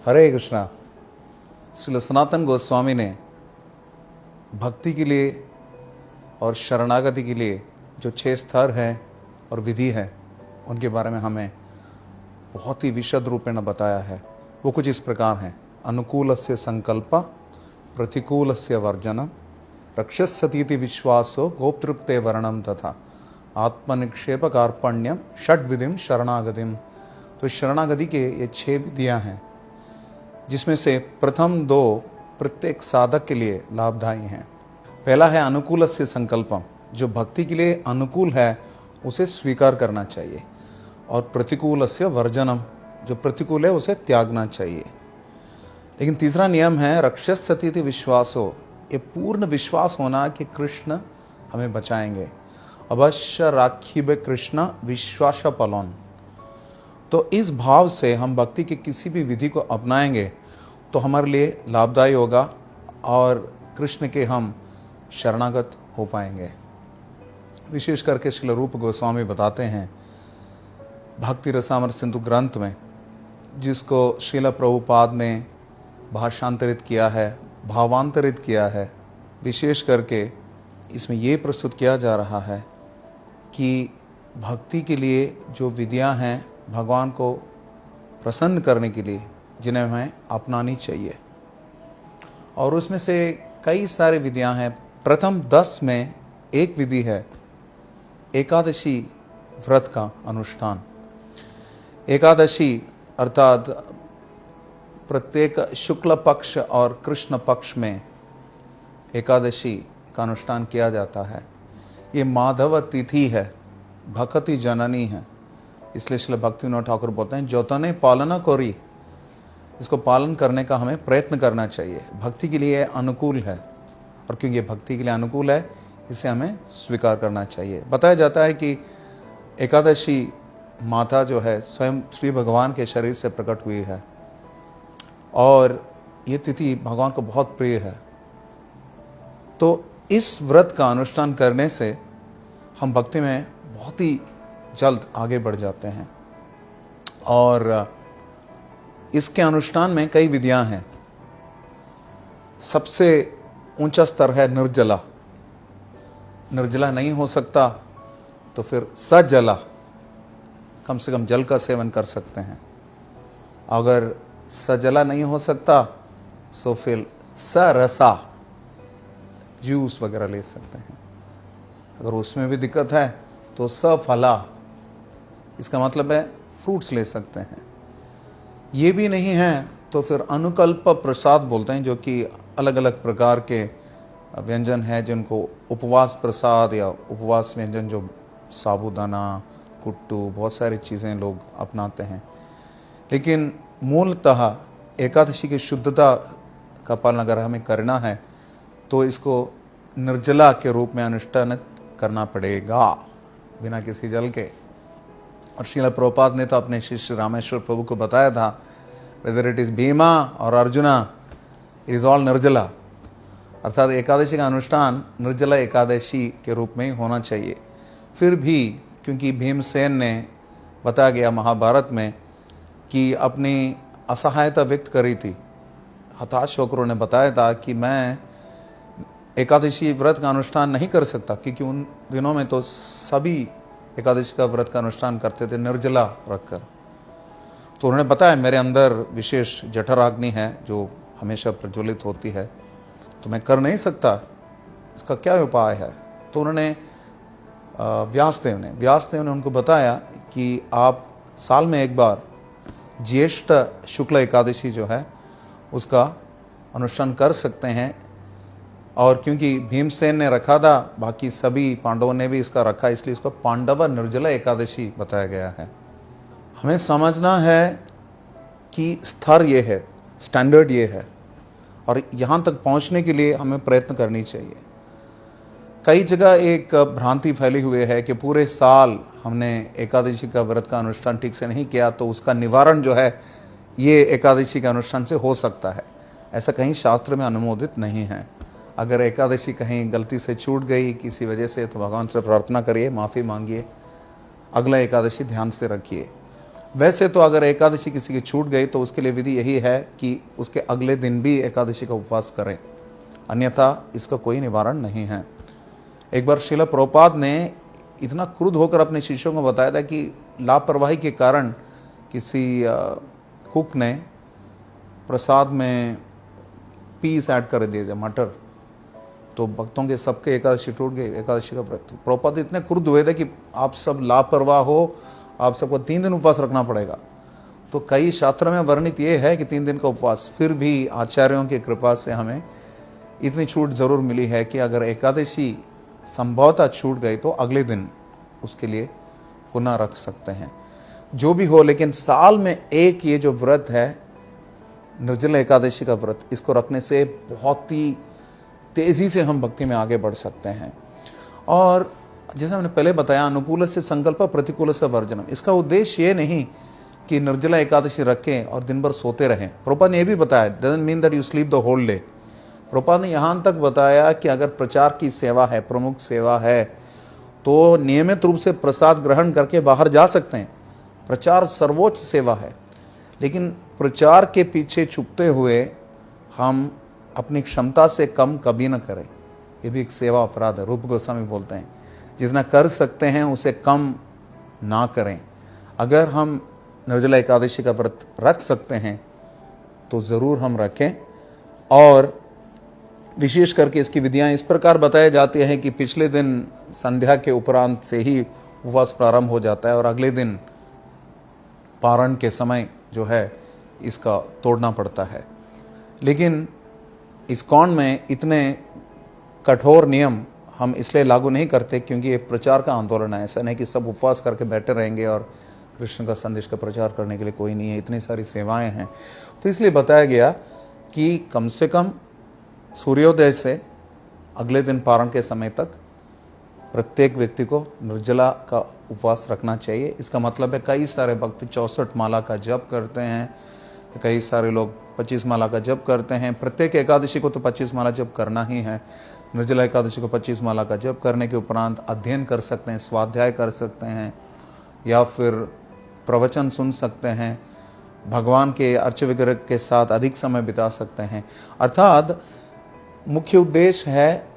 हरे कृष्णा। श्री सनातन गोस्वामी ने भक्ति के लिए और शरणागति के लिए जो 6 स्तर हैं और विधि है उनके बारे में हमें बहुत ही विशद रूपेण बताया है। वो कुछ इस प्रकार हैं। अनुकूलस्य संकल्प, प्रतिकूलस्य वर्जनम, रक्षस्यतीति विश्वासो, गोप्तृप्ते वर्णम तथा आत्मनिक्षेप कार्पण्यम, षड्विधिम शरणागतिम। तो शरणागति के ये 6 विधियाँ हैं, जिसमें से प्रथम 2 प्रत्येक साधक के लिए लाभदायी हैं। पहला है अनुकूलस्य संकल्पम, जो भक्ति के लिए अनुकूल है उसे स्वीकार करना चाहिए, और प्रतिकूलस्य वर्जनम, जो प्रतिकूल है उसे त्यागना चाहिए। लेकिन तीसरा नियम है रक्षस्यतीति विश्वासो, ये पूर्ण विश्वास होना कि कृष्ण हमें बचाएंगे। अवश्य राखिबे कृष्ण विश्वास पलोन। तो इस भाव से हम भक्ति की किसी भी विधि को अपनाएंगे तो हमारे लिए लाभदायी होगा और कृष्ण के हम शरणागत हो पाएंगे। विशेष करके श्रील रूप गोस्वामी बताते हैं भक्ति रसामृत सिंधु ग्रंथ में, जिसको श्रील प्रभुपाद ने भाषांतरित किया है, भावांतरित किया है। विशेष करके इसमें ये प्रस्तुत किया जा रहा है कि भक्ति के लिए जो विधियां हैं भगवान को प्रसन्न करने के लिए, जिन्हें हमें अपनानी चाहिए, और उसमें से कई सारी विधियां हैं। प्रथम 10 में एक विधि है एकादशी व्रत का अनुष्ठान। एकादशी अर्थात प्रत्येक शुक्ल पक्ष और कृष्ण पक्ष में एकादशी का अनुष्ठान किया जाता है। ये माधव तिथि है, भक्ति जननी है, इसलिए श्रील भक्तिविनोद ठाकुर बोलते हैं जोतने पालना कोरी, इसको पालन करने का हमें प्रयत्न करना चाहिए। भक्ति के लिए अनुकूल है, और क्योंकि भक्ति के लिए अनुकूल है इसे हमें स्वीकार करना चाहिए। बताया जाता है कि एकादशी माता जो है स्वयं श्री भगवान के शरीर से प्रकट हुई है, और ये तिथि भगवान को बहुत प्रिय है। तो इस व्रत का अनुष्ठान करने से हम भक्ति में बहुत ही जल्द आगे बढ़ जाते हैं। और इसके अनुष्ठान में कई विधियां हैं। सबसे ऊंचा स्तर है निर्जला। निर्जला नहीं हो सकता तो फिर सजला, कम से कम जल का सेवन कर सकते हैं। अगर सजला नहीं हो सकता तो फिर सरसा, जूस वगैरह ले सकते हैं। अगर उसमें भी दिक्कत है तो सफला, इसका मतलब है फ्रूट्स ले सकते हैं। ये भी नहीं है तो फिर अनुकल्प प्रसाद बोलते हैं, जो कि अलग अलग प्रकार के व्यंजन हैं जिनको उपवास प्रसाद या उपवास व्यंजन, जो साबूदाना, कुट्टू, बहुत सारी चीज़ें लोग अपनाते हैं। लेकिन मूलतः एकादशी की शुद्धता का पालन अगर हमें करना है तो इसको निर्जला के रूप में अनुष्ठान करना पड़ेगा, बिना किसी जल के। और श्रील प्रभुपाद ने तो अपने शिष्य रामेश्वर प्रभु को बताया था, वेदर इट इज भीमा और अर्जुना, इट इज ऑल निर्जला। अर्थात एकादशी का अनुष्ठान निर्जला एकादशी के रूप में ही होना चाहिए। फिर भी क्योंकि भीमसेन ने बताया गया महाभारत में कि अपनी असहायता व्यक्त करी थी, हताश होकर उन्होंने बताया था कि मैं एकादशी व्रत का अनुष्ठान नहीं कर सकता, क्योंकि उन दिनों में तो सभी एकादशी का व्रत का अनुष्ठान करते थे निर्जला रखकर। तो उन्होंने बताया मेरे अंदर विशेष जठराग्नि है जो हमेशा प्रज्वलित होती है, तो मैं कर नहीं सकता, इसका क्या उपाय है। तो उन्होंने व्यासदेव ने उनको बताया कि आप साल में एक बार ज्येष्ठ शुक्ल एकादशी जो है उसका अनुष्ठान कर सकते हैं। और क्योंकि भीमसेन ने रखा था, बाकी सभी पांडवों ने भी इसका रखा, इसलिए इसको पांडव निर्जला एकादशी बताया गया है। हमें समझना है कि स्तर ये है, स्टैंडर्ड ये है, और यहाँ तक पहुँचने के लिए हमें प्रयत्न करनी चाहिए। कई जगह एक भ्रांति फैली हुई है कि पूरे साल हमने एकादशी का व्रत का अनुष्ठान ठीक से नहीं किया तो उसका निवारण जो है ये एकादशी के अनुष्ठान से हो सकता है। ऐसा कहीं शास्त्र में अनुमोदित नहीं है। अगर एकादशी कहीं गलती से छूट गई किसी वजह से तो भगवान से प्रार्थना करिए, माफ़ी मांगिए, अगला एकादशी ध्यान से रखिए। वैसे तो अगर एकादशी किसी की छूट गई तो उसके लिए विधि यही है कि उसके अगले दिन भी एकादशी का उपवास करें, अन्यथा इसका कोई निवारण नहीं है। एक बार श्रील प्रभुपाद ने इतना क्रुद्ध होकर अपने शिष्यों को बताया था कि लापरवाही के कारण किसी कुक ने प्रसाद में पीस ऐड कर दिए थे, मटर, तो भक्तों के सबके एकादशी टूट गई, एकादशी का व्रत। प्रभुपाद इतने क्रुद्ध हुए थे कि आप सब लापरवाह हो, आप सबको 3 दिन उपवास रखना पड़ेगा। तो कई शास्त्रों में वर्णित ये है कि 3 दिन का उपवास, फिर भी आचार्यों की कृपा से हमें इतनी छूट जरूर मिली है कि अगर एकादशी संभवतः छूट गई तो अगले दिन उसके लिए पुनः रख सकते हैं। जो भी हो, लेकिन साल में एक ये जो व्रत है निर्जला एकादशी का व्रत, इसको रखने से बहुत ही तेजी से हम भक्ति में आगे बढ़ सकते हैं। और जैसे हमने पहले बताया, अनुकूल से संकल्प प्रतिकूल से वर्जनम, इसका उद्देश्य ये नहीं कि निर्जला एकादशी रखें और दिन भर सोते रहें। प्रभुपाद ने यह भी बताया, doesn't mean that you sleep the whole day. Prabhupada ने यहाँ तक बताया कि अगर प्रचार की सेवा है, प्रमुख सेवा है, तो नियमित रूप से प्रसाद ग्रहण करके बाहर जा सकते हैं। प्रचार सर्वोच्च सेवा है, लेकिन प्रचार के पीछे छुपते हुए हम अपनी क्षमता से कम कभी न करें। ये भी एक सेवा अपराध है। रूप गोस्वामी बोलते हैं जितना कर सकते हैं उसे कम ना करें। अगर हम निर्जला एकादशी का व्रत रख सकते हैं तो ज़रूर हम रखें। और विशेष करके इसकी विधियां इस प्रकार बताई जाती हैं कि पिछले दिन संध्या के उपरांत से ही उपवास प्रारंभ हो जाता है और अगले दिन पारण के समय जो है इसका तोड़ना पड़ता है। लेकिन इस्कॉन में इतने कठोर नियम हम इसलिए लागू नहीं करते क्योंकि ये प्रचार का आंदोलन है। ऐसा नहीं कि सब उपवास करके बैठे रहेंगे और कृष्ण का संदेश का प्रचार करने के लिए कोई नहीं है, इतनी सारी सेवाएं हैं। तो इसलिए बताया गया कि कम से कम सूर्योदय से अगले दिन पारण के समय तक प्रत्येक व्यक्ति को निर्जला का उपवास रखना चाहिए। इसका मतलब है कई सारे भक्त 64 माला का जप करते हैं, कई सारे लोग 25 माला का जप करते हैं। प्रत्येक एकादशी को तो 25 माला जप करना ही है। निर्जला एकादशी को 25 माला का जप करने के उपरांत अध्ययन कर सकते हैं, स्वाध्याय कर सकते हैं, या फिर प्रवचन सुन सकते हैं, भगवान के अर्च विग्रह के साथ अधिक समय बिता सकते हैं। अर्थात मुख्य उद्देश्य है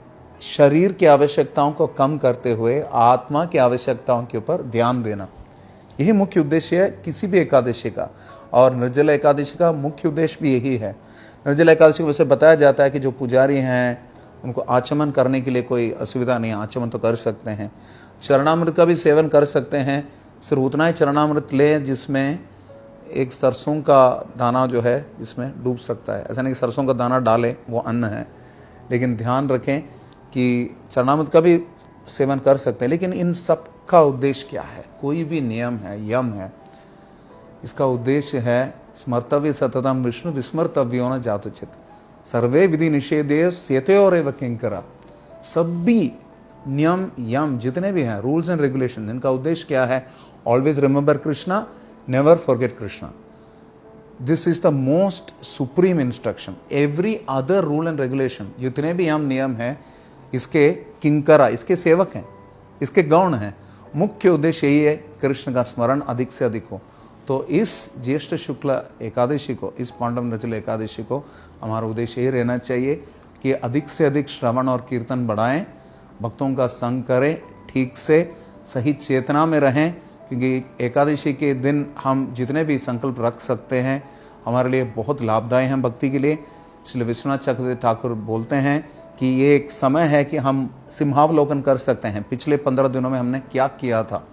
शरीर की आवश्यकताओं को कम करते हुए आत्मा की आवश्यकताओं के ऊपर ध्यान देना। यही मुख्य उद्देश्य है किसी भी एकादशी का, और निर्जला एकादशी का मुख्य उद्देश्य भी यही है। निर्जला एकादशी को वैसे बताया जाता है कि जो पुजारी हैं उनको आचमन करने के लिए कोई असुविधा नहीं है, आचमन तो कर सकते हैं। चरणामृत का भी सेवन कर सकते हैं, सिर्फ उतना ही चरणामृत लें जिसमें एक सरसों का दाना जो है इसमें डूब सकता है। ऐसा नहीं कि सरसों का दाना डालें, वो अन्न है, लेकिन ध्यान रखें कि चरणामृत का भी सेवन कर सकते हैं। लेकिन इन सब का उद्देश्य क्या है? कोई भी नियम है, यम है, इसका उद्देश्य है स्मर्तव्य सततम विष्णु विस्मर्तव्यो न जातुचित सर्वे विधि निषेधे सेते और एव किंकरा। सभी नियम यम जितने भी हैं, रूल्स एंड रेगुलेशन, इनका उद्देश्य क्या है? Always remember Krishna, never forget Krishna. This is the most supreme instruction. Every other rule and regulation, जितने भी यम नियम हैं, इसके किंकरा, इसके सेवक हैं, इसके गौण हैं। मुख्य उद्देश्य यही है कृष्ण का स्मरण अधिक से अधिक हो। तो इस ज्येष्ठ शुक्ल एकादशी को, इस पांडव निर्जला एकादशी को हमारा उद्देश्य ये रहना चाहिए कि अधिक से अधिक श्रवण और कीर्तन बढ़ाएं, भक्तों का संग करें, ठीक से सही चेतना में रहें, क्योंकि एकादशी के दिन हम जितने भी संकल्प रख सकते हैं हमारे लिए बहुत लाभदायी हैं भक्ति के लिए। इसलिए विश्वनाथ चक्रवर्ती ठाकुर बोलते हैं कि ये एक समय है कि हम सिंहावलोकन कर सकते हैं, पिछले 15 दिनों में हमने क्या किया था।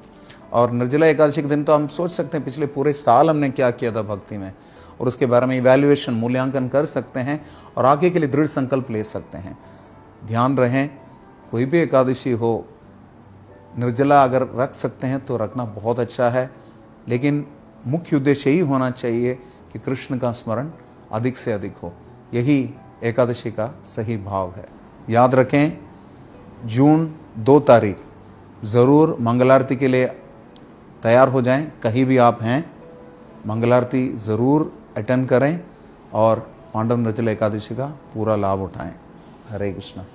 और निर्जला एकादशी के दिन तो हम सोच सकते हैं पिछले पूरे साल हमने क्या किया था भक्ति में, और उसके बारे में इवैल्यूएशन, मूल्यांकन कर सकते हैं और आगे के लिए दृढ़ संकल्प ले सकते हैं। ध्यान रहें, कोई भी एकादशी हो, निर्जला अगर रख सकते हैं तो रखना बहुत अच्छा है, लेकिन मुख्य उद्देश्य यही होना चाहिए कि कृष्ण का स्मरण अधिक से अधिक हो। यही एकादशी का सही भाव है। याद रखें, जून 2 तारीख ज़रूर मंगल आरती के लिए तैयार हो जाएं। कहीं भी आप हैं, मंगल आरती ज़रूर अटेंड करें और पांडव निर्जला एकादशी का पूरा लाभ उठाएं। हरे कृष्णा।